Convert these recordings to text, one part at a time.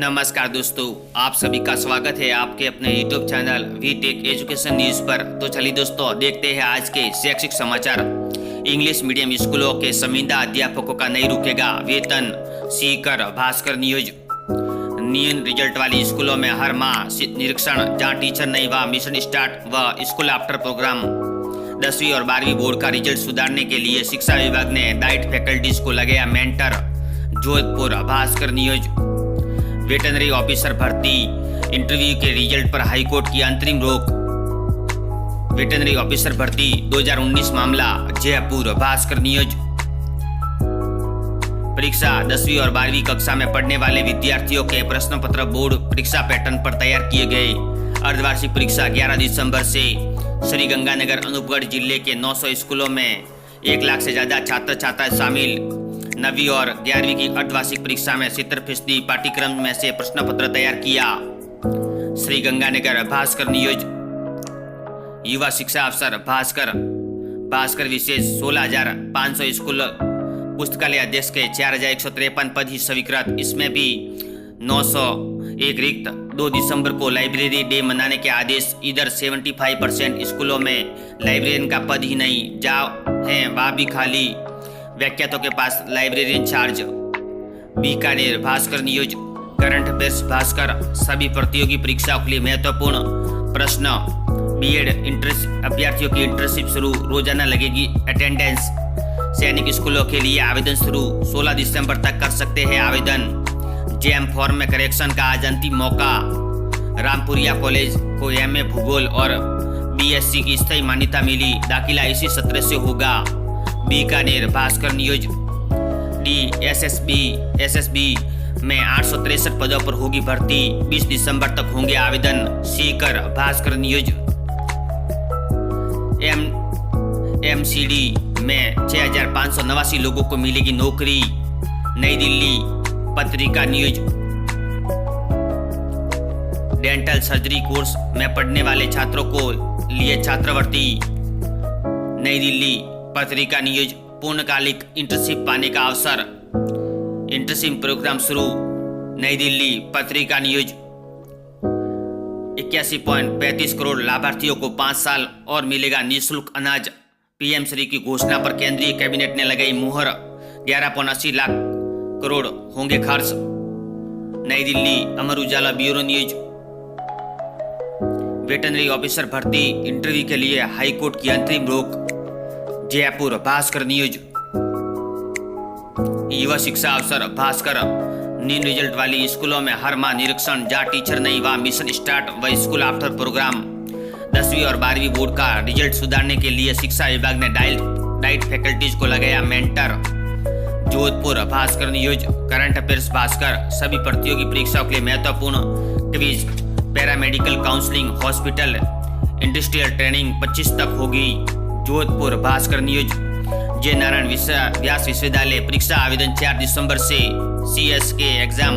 नमस्कार दोस्तों, आप सभी का स्वागत है आपके अपने YouTube channel we tech education news पर। तो चलिए दोस्तों, देखते हैं आज के शैक्षिक समाचार। इंग्लिश मीडियम स्कूलों के शर्मिंदा अध्यापकों का नहीं रुकेगा वेतन, सीकर भास्कर न्यूज। न्यून रिजल्ट वाली स्कूलों में हर माह निरीक्षण, जहां टीचर नहीं व मिशन स्टार्ट व स्कूल आफ्टर प्रोग्राम। 10वीं और 12वीं बोर्ड का रिजल्ट सुधारने के लिए शिक्षा विभाग ने डाइट फैकल्टीज को लगाया mentor. Jodhpur Bhaskar news. Veterinary officer भर्ती इंटरव्यू के रिजल्ट पर हाईकोर्ट की अंतरिम रोक। वेटनरी ऑफिसर भर्ती 2019 मामला जयपुर भास्कर न्यूज। परीक्षा 10वीं और 12वीं कक्षा में पढ़ने वाले विद्यार्थियों के प्रश्न पत्र बोर्ड परीक्षा पैटर्न पर तैयार किए गए। अर्धवार्षिक परीक्षा 11 दिसंबर से। श्री गंगानगर अनूपगढ़ जिले के 900 स्कूलों में 1 लाख से ज्यादा छात्र छात्राएं शामिल। 9वीं और 11वीं की अर्धवार्षिक परीक्षा में 70% पाठ्यक्रम में से प्रश्न पत्र तैयार किया। श्री गंगानगर भास्कर न्यूज। युवा शिक्षा अफसर भास्कर विशेष 16,500 स्कूल पुस्तकालय अध्यक्ष के 4,153 पद ही स्वीकृत। इसमें भी 901 रिक्त। 2 दिसंबर को लाइब्रेरी डे मनाने के आदेश। इधर 75% स्कूलों में लाइब्रेरियन का पद ही नहीं, जहाँ हैं वहाँ भी खाली। व्याख्यातों के पास librarian charge. Bikaner Bhaskar news. Current affairs Bhaskar. सभी प्रतियोगी परीक्षाओं के लिए महत्वपूर्ण प्रश्न। बीएड अभ्यर्थियों की इंटर्नशिप शुरू, रोजाना लगेगी अटेंडेंस। सैनिक स्कूलों के लिए आवेदन शुरू, 16 दिसंबर तक कर सकते हैं आवेदन। जेएम फॉर्म में करेक्शन का आज अंतिम मौका। रामपुरिया कॉलेज को एमए भूगोल और बीएससी की स्थायी मान्यता मिली, दाखिला इसी सत्र से होगा। बीकानेर भास्कर न्यूज। एसएसबी में 863 पदों पर होगी भर्ती, 20 दिसंबर तक होंगे आवेदन। सीकर भास्कर न्यूज। एमसीडी में 6,589 लोगों को मिलेगी नौकरी, नई दिल्ली पत्रिका न्यूज। डेंटल सर्जरी कोर्स में पढ़ने वाले छात्रों को लिए छात्रवृत्ति, नई दिल्ली पत्रिका न्यूज। पूर्णकालिक इंटर्नशिप पाने का अवसर, इंटर्नशिप प्रोग्राम शुरू, नई दिल्ली पत्रिका न्यूज। 81.35 करोड़ लाभार्थियों को 5 साल और मिलेगा निःशुल्क अनाज। पीएम श्री की घोषणा पर केंद्रीय कैबिनेट ने लगाई मुहर। 11.80 लाख करोड़ होंगे खर्च, नई Delhi Amar Ujala bureau news. Veterinary officer भर्ती इंटरव्यू के लिए हाईकोर्ट की अंतरिम रोक। जयपुर भास्कर न्यूज। युवा शिक्षा अफसर भास्कर। नीन रिजल्ट वाली स्कूलों में हर माह निरीक्षण, जहाँ टीचर नहीं वहाँ मिशन स्टार्ट व स्कूल आफ्टर प्रोग्राम। 10वीं और 12वीं बोर्ड का रिजल्ट सुधारने के लिए शिक्षा विभाग ने डाइट फैकल्टीज को लगाया mentor. Jodhpur Bhaskar news. Current affairs Bhaskar. सभी प्रतियोगी परीक्षाओं के लिए महत्वपूर्ण quiz. Paramedical counselling, hospital, industrial training 25 तक होगी। जोधपुर भास्कर न्यूज। जय नारायण व्यास विश्वविद्यालय परीक्षा आवेदन 4 दिसंबर से। सीएसके एग्जाम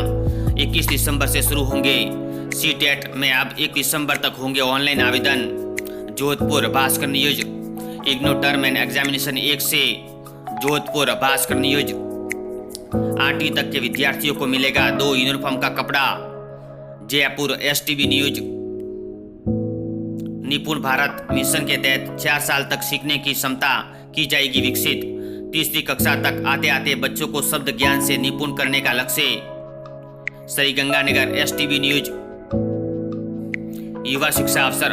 21 दिसंबर से शुरू होंगे। सीटेट में अब 1 दिसंबर तक होंगे ऑनलाइन आवेदन। Jodhpur Bhaskar news. IGNOU term and examination 1 से। जोधपुर भास्कर न्यूज। 8वीं तक के विद्यार्थियों को मिलेगा 2 यूनिफॉर्म का कपड़ा। Jaipur STV news. निपुण भारत मिशन के तहत 4 साल तक सीखने की क्षमता की जाएगी विकसित। 3री कक्षा तक आते आते बच्चों को शब्द ज्ञान से निपुण करने का लक्ष्य। Shri Ganganagar STV news. युवा शिक्षा अफसर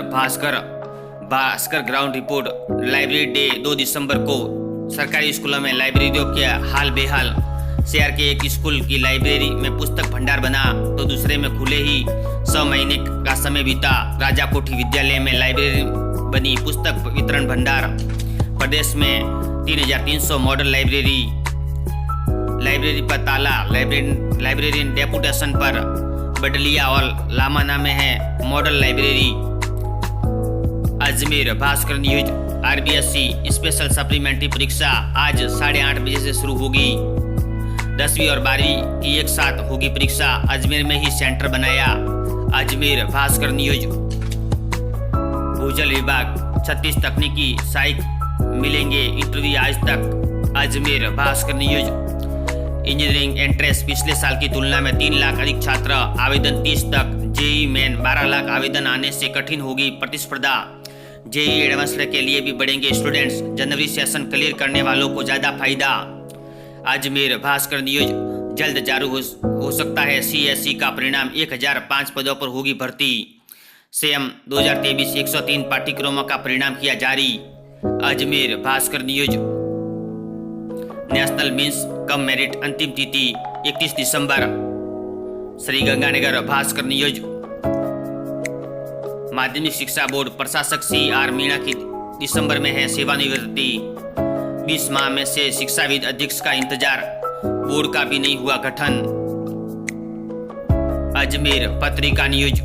Bhaskar ground report. Library day 2 दिसंबर को। सरकारी स्कूलों में लाइब्रेरियों के हाल बेहाल। शहर के एक स्कूल की लाइब्रेरी में पुस्तक भंडार बना तो दूसरे में खुले ही 6 महीने का समय बीता। राजा कोठी विद्यालय में लाइब्रेरी बनी पुस्तक वितरण भंडार। प्रदेश में 3,300 मॉडल लाइब्रेरी पर ताला। लाइब्रेरियन डेपुटेशन पर बडलिया और लामाना में है model library. Ajmer Bhaskar news. RBSC special supplementary परीक्षा आज 8:30 बजे से शुरू होगी। 10वीं और 12वीं की एक साथ होगी परीक्षा। अजमेर में ही सेंटर बनाया। अजमेर भास्कर न्यूज। भूजल विभाग 36 तकनीकी सहायक मिलेंगे इंटरव्यू आज तक। Ajmer Bhaskar news. Engineering entrance पिछले साल की तुलना में 3 लाख अधिक छात्र आवेदन 30 तक। जेई मेन 12 लाख आवेदन आने से कठिन होगी प्रतिस्पर्धा। जेई एडवांस के लिए भी बढ़ेंगे स्टूडेंट्स। जनवरी सेशन क्लियर करने वालों को ज़्यादा फायदा। अजमेर भास्कर न्यूज जल्द जारी हो सकता है CSE का परिणाम। 1005 पदों पर होगी भर्ती। सेम 2023 103 पाठ्यक्रमों का परिणाम किया जारी। Ajmer Bhaskar news national means cum merit अंतिम तिथि 31 दिसंबर। श्रीगंगानगर भास्कर न्यूज माध्यमिक शिक्षा बोर्ड प्रशासक CR मीणा की दिसंबर में है सेवानिवृत्ति। 20 माह में से शिक्षाविद अध्यक्ष का इंतजार, बोर्ड का भी नहीं हुआ गठन। अजमेर पत्रिका न्यूज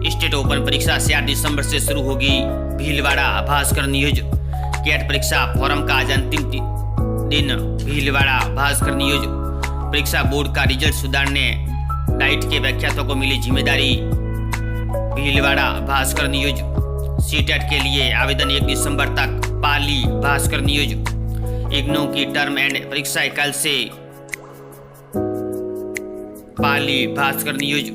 स्टेट ओपन परीक्षा 4 दिसंबर से शुरू होगी। भीलवाड़ा भास्कर न्यूज कैट परीक्षा फॉर्म का आज अंतिम दिन। भीलवाड़ा भास्कर न्यूज परीक्षा बोर्ड का रिजल्ट सुधारने डाइट के व्याख्यातों को मिली जिम्मेदारी। भीलवाड़ा भास्कर न्यूज सीटेट के लिए आवेदन 1 दिसंबर तक। पाली भास्कर न्यूज इग्नू की टर्म एंड परीक्षा कल से। Pali Bhaskar news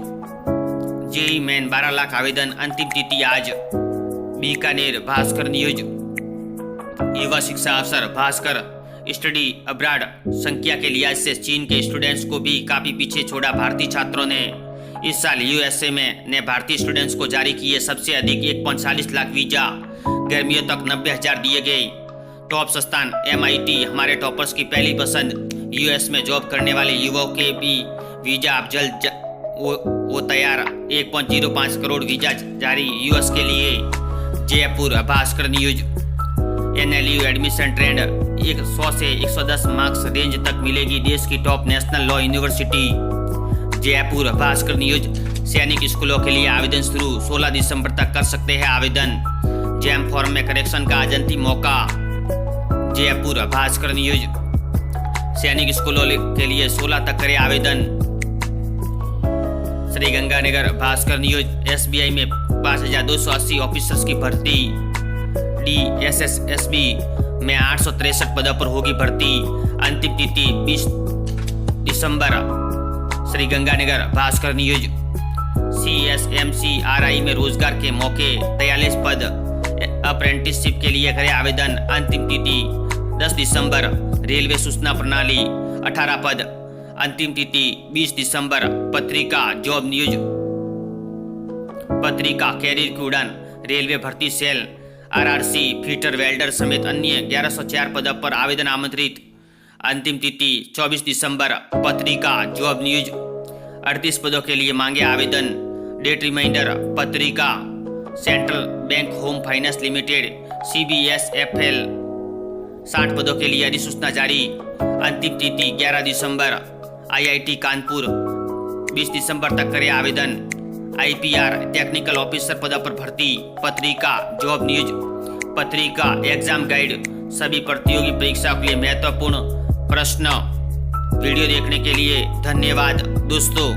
JE main 12 lakh आवेदन अंतिम तिथि आज। बीकानेर भास्कर न्यूज युवा शिक्षा अफसर भास्कर स्टडी अब्राड संख्या के लिहाज से चीन के स्टूडेंट्स को भी काफी पीछे छोड़ा। भारतीय छात्रों ने इस साल USA ने भारतीय स्टूडेंट्स को जारी किए सबसे अधिक 1.40 लाख वीजा। गर्मियों तक 90,000 दिए गए। टॉप संस्थान MIT हमारे टॉपर्स की पहली पसंद। US में जॉब करने वाले युवाओं के भी वीजा अब जल्द वो तैयार। 1.05 करोड़ वीजा जारी US के लिए। Jaipur Bhaskar news NLU admission trend 100 से 110 मार्क्स रेंज तक मिलेगी देश की top national law university. Jaipur Bhaskar news सैनिक स्कूलों के लिए आवेदन शुरू। 16 दिसंबर तक कर सकते हैं आवेदन। जैम फॉर्म में करेक्शन का आज अंतिम मौका। जयपुर भास्कर न्यूज सैनिक स्कूलों के लिए 16 तक करे आवेदन। श्रीगंगानगर भास्कर न्यूज SBI में 5,280 ऑफिसर्स की भर्ती। DSSSB में 863 पदों पर होगी भर्ती। अंतिम तिथि 20 दिसंबर। श्रीगंगानगर भास्कर न्यूज CSMC-RI में रोजगार के मौके 43 पद। अप्रेंटिसशिप के लिए करे आवेदन। अंतिम तिथि 10 दिसंबर। रेलवे सूचना प्रणाली 18 पद। अंतिम तिथि 20 दिसंबर। पत्रिका जॉब न्यूज पत्रिका कैरियर की उड़ान रेलवे भर्ती सेल RRC फीटर वेल्डर समेत अन्य 1104 पदों पर आवेदन आमंत्रित। अंतिम तिथि 24 दिसंबर। पत्रिका जॉब न्यूज 38 पदों के लिए मांगे आवेदन। डेट रिमाइंडर पत्रिका central bank home finance limited CBSFL 60 पदों के लिए अधिसूचना जारी। अंतिम तिथि 11 दिसंबर। IIT कानपुर 20 दिसंबर तक करे आवेदन। IPR टेक्निकल ऑफिसर पदों पर भर्ती। पत्रिका जॉब न्यूज पत्रिका एग्जाम गाइड सभी प्रतियोगी परीक्षाओं के लिए महत्वपूर्ण प्रश्न। वीडियो देखने के लिए धन्यवाद दोस्तों।